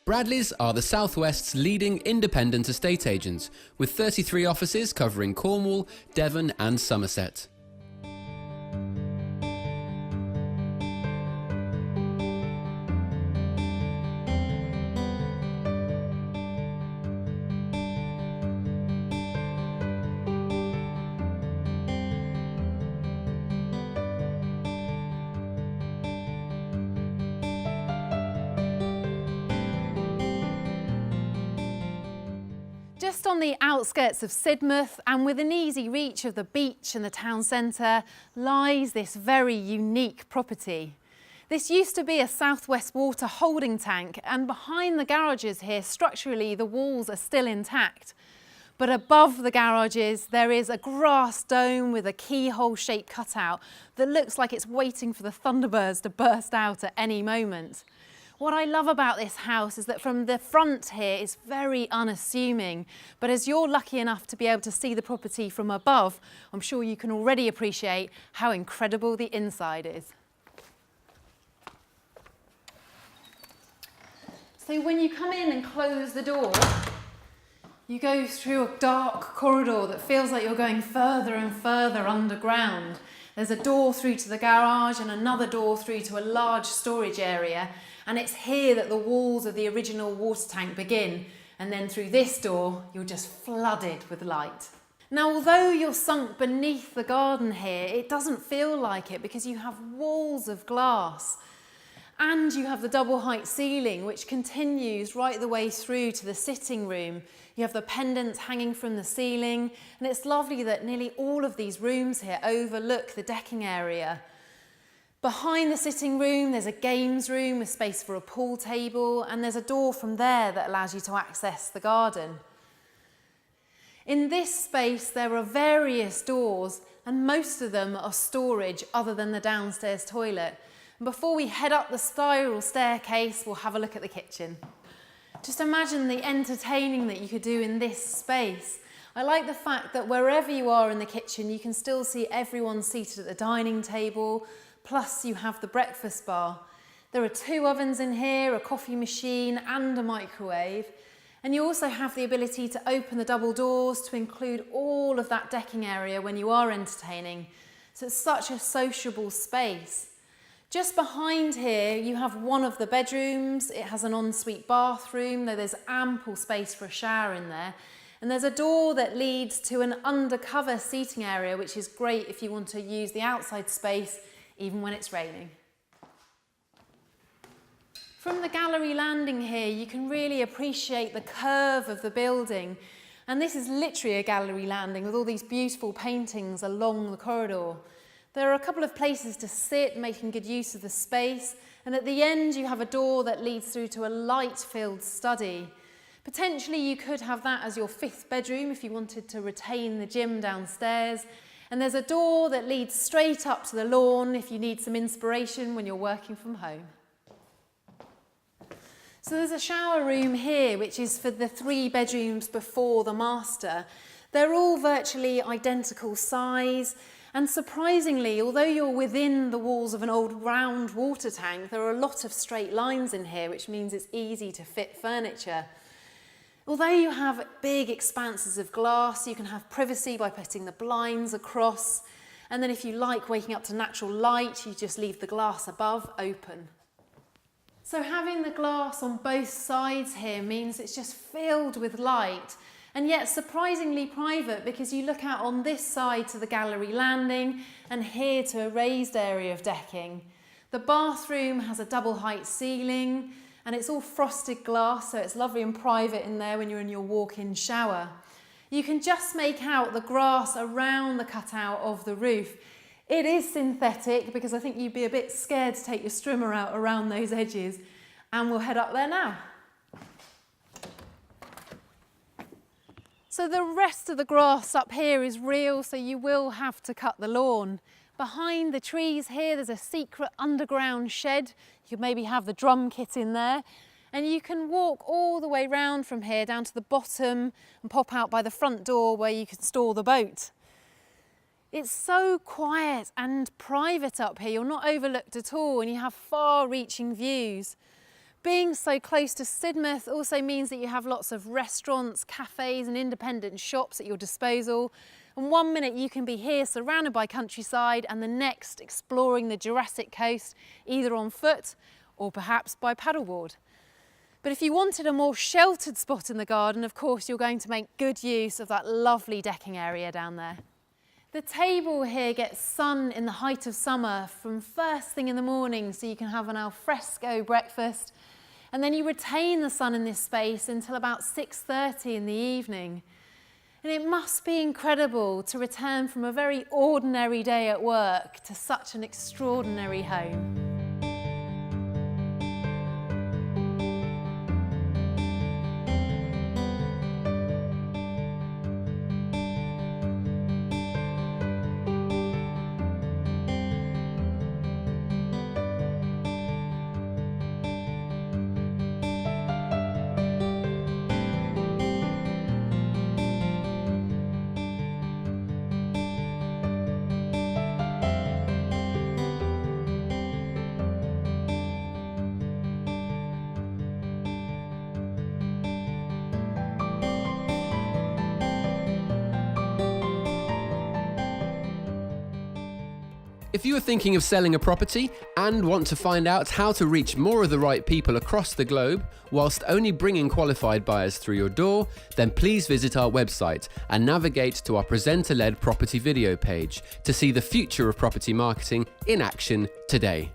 Bradleys are the South West's leading independent estate agents, with 33 offices covering Cornwall, Devon and Somerset. Just on the outskirts of Sidmouth and within easy reach of the beach and the town centre lies this very unique property. This used to be a South West Water holding tank, and behind the garages here structurally the walls are still intact. But above the garages there is a grass dome with a keyhole shaped cutout that looks like it's waiting for the Thunderbirds to burst out at any moment. What I love about this house is that from the front here it's very unassuming, but as you're lucky enough to be able to see the property from above, I'm sure you can already appreciate how incredible the inside is. So when you come in and close the door, you go through a dark corridor that feels like you're going further and further underground. There's a door through to the garage and another door through to a large storage area. And it's here that the walls of the original water tank begin. And then through this door, you're just flooded with light. Now, although you're sunk beneath the garden here, it doesn't feel like it because you have walls of glass. And you have the double height ceiling, which continues right the way through to the sitting room. You have the pendants hanging from the ceiling. And it's lovely that nearly all of these rooms here overlook the decking area. Behind the sitting room, there's a games room with space for a pool table, and there's a door from there that allows you to access the garden. In this space, there are various doors, and most of them are storage other than the downstairs toilet. And before we head up the spiral staircase, we'll have a look at the kitchen. Just imagine the entertaining that you could do in this space. I like the fact that wherever you are in the kitchen, you can still see everyone seated at the dining table. Plus you have the breakfast bar. There are 2 ovens in here, a coffee machine and a microwave. And you also have the ability to open the double doors to include all of that decking area when you are entertaining. So it's such a sociable space. Just behind here, you have one of the bedrooms. It has an ensuite bathroom, though there's ample space for a shower in there. And there's a door that leads to an undercover seating area, which is great if you want to use the outside space even when it's raining. From the gallery landing here, you can really appreciate the curve of the building. And this is literally a gallery landing with all these beautiful paintings along the corridor. There are a couple of places to sit, making good use of the space. And at the end, you have a door that leads through to a light-filled study. Potentially, you could have that as your 5th bedroom if you wanted to retain the gym downstairs. And there's a door that leads straight up to the lawn if you need some inspiration when you're working from home. So there's a shower room here, which is for the 3 bedrooms before the master. They're all virtually identical size. And surprisingly, although you're within the walls of an old round water tank, there are a lot of straight lines in here, which means it's easy to fit furniture. Although you have big expanses of glass, you can have privacy by putting the blinds across. And then if you like waking up to natural light, you just leave the glass above open. So having the glass on both sides here means it's just filled with light, and yet surprisingly private because you look out on this side to the gallery landing and here to a raised area of decking. The bathroom has a double height ceiling, and it's all frosted glass, so it's lovely and private in there when you're in your walk-in shower. You can just make out the grass around the cutout of the roof. It is synthetic because I think you'd be a bit scared to take your strimmer out around those edges. And we'll head up there now. So the rest of the grass up here is real, so you will have to cut the lawn. Behind the trees here, there's a secret underground shed. You could maybe have the drum kit in there. And you can walk all the way round from here down to the bottom and pop out by the front door where you can store the boat. It's so quiet and private up here. You're not overlooked at all and you have far-reaching views. being so close to Sidmouth also means that you have lots of restaurants, cafes and independent shops at your disposal. And 1 minute you can be here surrounded by countryside and the next exploring the Jurassic coast, either on foot or perhaps by paddleboard. But if you wanted a more sheltered spot in the garden, of course, you're going to make good use of that lovely decking area down there. The table here gets sun in the height of summer from first thing in the morning, so you can have an al fresco breakfast, and then you retain the sun in this space until about 6:30 in the evening. And it must be incredible to return from a very ordinary day at work to such an extraordinary home. If you are thinking of selling a property and want to find out how to reach more of the right people across the globe whilst only bringing qualified buyers through your door, then please visit our website and navigate to our presenter-led property video page to see the future of property marketing in action today.